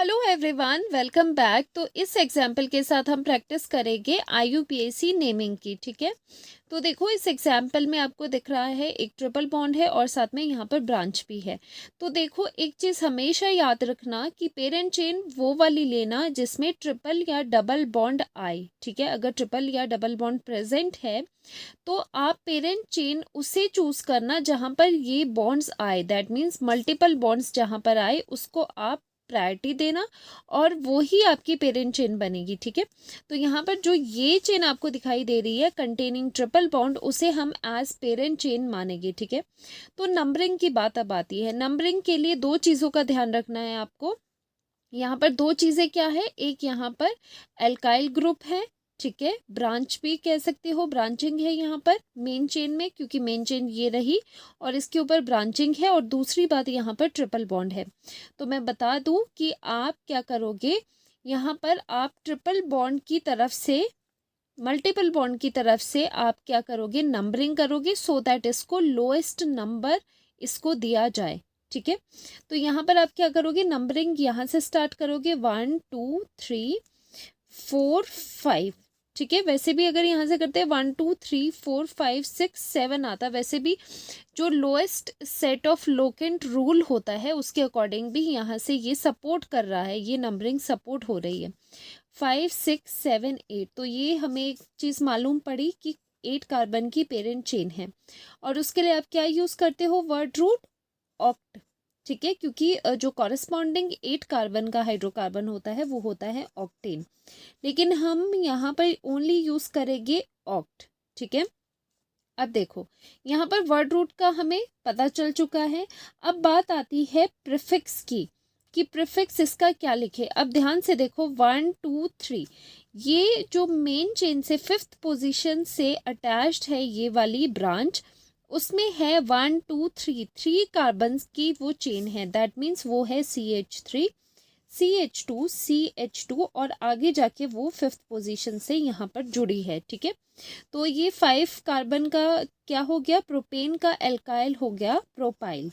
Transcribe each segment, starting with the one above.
Hello everyone, welcome back. तो इस example के साथ हम प्रैक्टिस करेंगे IUPAC नेमिंग की। ठीक है, तो देखो इस एग्जाम्पल में आपको दिख रहा है एक ट्रिपल बॉन्ड है और साथ में यहाँ पर ब्रांच भी है। तो देखो एक चीज़ हमेशा याद रखना कि पेरेंट चेन वो वाली लेना जिसमें ट्रिपल या डबल बॉन्ड आए। ठीक है, अगर ट्रिपल या डबल बॉन्ड प्रेजेंट है तो आप पेरेंट चेन उसे चूज करना जहाँ पर ये बॉन्ड्स आए, दैट मीन्स मल्टीपल बॉन्ड्स जहाँ पर आए उसको आप प्रायोरिटी देना और वो ही आपकी पेरेंट चेन बनेगी। ठीक है, तो यहाँ पर जो ये चेन आपको दिखाई दे रही है कंटेनिंग ट्रिपल बॉन्ड, उसे हम एज पेरेंट चेन मानेंगे। ठीक है, तो नंबरिंग की बात अब आती है। नंबरिंग के लिए दो चीज़ों का ध्यान रखना है आपको। यहाँ पर दो चीज़ें क्या है, एक यहाँ पर एल्काइल ग्रुप है, ठीक है, ब्रांच भी कह सकते हो, ब्रांचिंग है यहाँ पर मेन चेन में, क्योंकि मेन चेन ये रही और इसके ऊपर ब्रांचिंग है। और दूसरी बात यहाँ पर ट्रिपल बॉन्ड है। तो मैं बता दूं कि आप क्या करोगे, यहाँ पर आप ट्रिपल बॉन्ड की तरफ से मल्टीपल बॉन्ड की तरफ से आप क्या करोगे, नंबरिंग करोगे सो दैट इसको लोएस्ट नंबर इसको दिया जाए। ठीक है, तो यहाँ पर आप क्या करोगे, नंबरिंग यहाँ से स्टार्ट करोगे 1 2 3 4 5। ठीक है, वैसे भी अगर यहाँ से करते हैं 1 2 3 4 5 6 7 आता, वैसे भी जो lowest set of locant rule होता है उसके अकॉर्डिंग भी यहाँ से ये सपोर्ट कर रहा है, ये नंबरिंग सपोर्ट हो रही है 5 6 7 8। तो ये हमें एक चीज़ मालूम पड़ी कि 8 कार्बन की पेरेंट चेन है और उसके लिए आप क्या यूज़ करते हो, वर्ड रूट ऑक्ट। ठीक है, क्योंकि जो कॉरेस्पॉन्डिंग 8 कार्बन का हाइड्रोकार्बन होता है वो होता है ऑक्टेन, लेकिन हम यहाँ पर ओनली यूज़ करेंगे ऑक्ट। ठीक है, अब देखो यहाँ पर वर्ड रूट का हमें पता चल चुका है। अब बात आती है प्रीफिक्स की कि प्रीफिक्स इसका क्या लिखे। अब ध्यान से देखो 1 2 3, ये जो मेन चेन से 5th पोजीशन से अटैच्ड है ये वाली ब्रांच, उसमें है 1 2 3 3 कार्बन की वो चेन है, दैट मीन्स वो है CH3 CH2 CH2 और आगे जाके वो 5th पोजीशन से यहाँ पर जुड़ी है। ठीक है, तो ये 5 कार्बन का क्या हो गया, प्रोपेन का एल्काइल हो गया प्रोपाइल।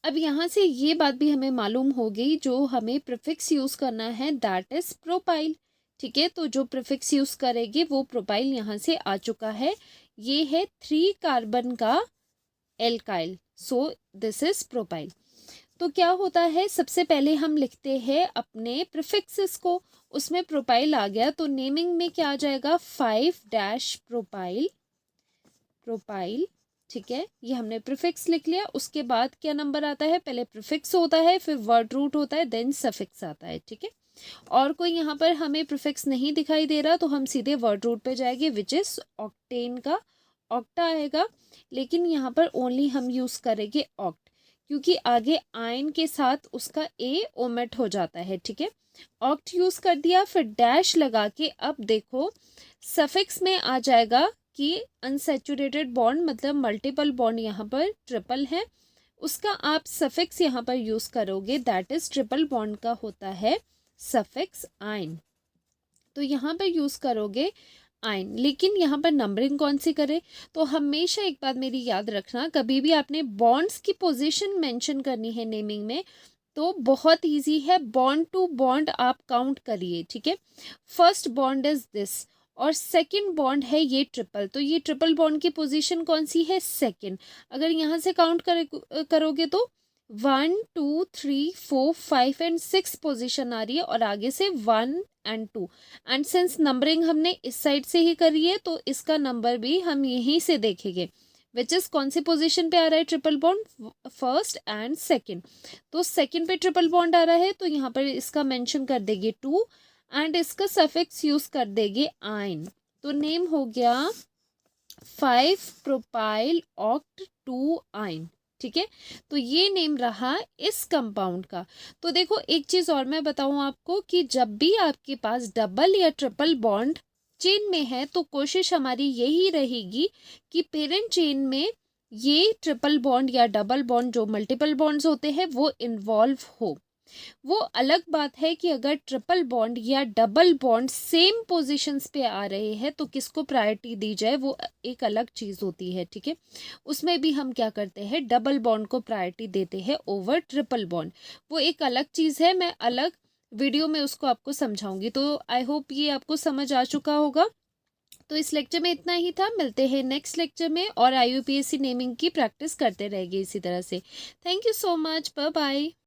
अब यहाँ से ये बात भी हमें मालूम हो गई, जो हमें प्रीफिक्स यूज़ करना है दैट इज प्रोपाइल। ठीक है, तो जो प्रीफिक्स यूज़ करेंगे वो प्रोपाइल यहाँ से आ चुका है, ये है 3 कार्बन का alkyl, so this is propyl. तो क्या होता है, सबसे पहले हम लिखते हैं अपने प्रीफिक्सेस को, उसमें प्रोपाइल आ गया तो नेमिंग में क्या आ जाएगा 5 डैश प्रोपाइल प्रोपाइल। ठीक है, ये हमने प्रीफिक्स लिख लिया। उसके बाद क्या नंबर आता है, पहले प्रीफिक्स होता है फिर वर्ड रूट होता है देन सफिक्स आता है। ठीक है, और कोई यहाँ पर हमें प्रीफिक्स नहीं दिखाई दे रहा तो हम सीधे वर्ड रूट पे जाएंगे विच इज ऑक्टेन का ऑक्टा आएगा, लेकिन यहाँ पर ओनली हम यूज़ करेंगे ऑक्ट क्योंकि आगे आयन के साथ उसका ए ओमिट हो जाता है। ठीक है, ऑक्ट यूज़ कर दिया, फिर डैश लगा के अब देखो सफिक्स में आ जाएगा कि अनसैचुरेटेड बॉन्ड मतलब मल्टीपल बॉन्ड यहाँ पर ट्रिपल है, उसका आप सफिक्स यहाँ पर यूज़ करोगे दैट इज ट्रिपल बॉन्ड का होता है सफिक्स आइन, तो यहाँ पर यूज़ करोगे आइन। लेकिन यहाँ पर नंबरिंग कौन सी करे, तो हमेशा एक बात मेरी याद रखना, कभी भी आपने बॉन्ड्स की पोजीशन मेंशन करनी है नेमिंग में तो बहुत इजी है, बॉन्ड टू बॉन्ड आप काउंट करिए। ठीक है, फर्स्ट बॉन्ड इज दिस और सेकंड बॉन्ड है ये ट्रिपल, तो ये ट्रिपल बॉन्ड की पोजीशन कौन सी है, सेकंड। अगर यहाँ से काउंट करोगे तो 1 2 3 4 5 एंड 6 पोजीशन आ रही है और आगे से 1 एंड 2, एंड सिंस नंबरिंग हमने इस साइड से ही करी है तो इसका नंबर भी हम यहीं से देखेंगे विच इज कौन सी पोजीशन पे आ रहा है triple bond, first and second. तो सेकंड पे ट्रिपल बॉन्ड आ रहा है तो यहाँ पर इसका मेंशन कर देंगे 2 एंड इसका सफिक्स यूज कर देंगे आइन, तो नेम हो गया 5 प्रोपाइल ऑक्ट 2 आइन। ठीक है, तो ये नेम रहा इस कंपाउंड का। तो देखो एक चीज़ और मैं बताऊं आपको कि जब भी आपके पास डबल या ट्रिपल बॉन्ड चेन में है तो कोशिश हमारी यही रहेगी कि पेरेंट चेन में ये ट्रिपल बॉन्ड या डबल बॉन्ड जो मल्टीपल बॉन्ड्स होते हैं वो इन्वॉल्व हो। वो अलग बात है कि अगर ट्रिपल बॉन्ड या डबल बॉन्ड सेम पोजीशंस पे आ रहे हैं तो किसको प्रायोरिटी दी जाए वो एक अलग चीज़ होती है। ठीक है, उसमें भी हम क्या करते हैं, डबल बॉन्ड को प्रायोरिटी देते हैं ओवर ट्रिपल बॉन्ड, वो एक अलग चीज़ है, मैं अलग वीडियो में उसको आपको समझाऊंगी। तो आई होप ये आपको समझ आ चुका होगा। तो इस लेक्चर में इतना ही था, मिलते हैं नेक्स्ट लेक्चर में और IUPAC नेमिंग की प्रैक्टिस करते रहेंगे इसी तरह से। Thank you so much, bye bye.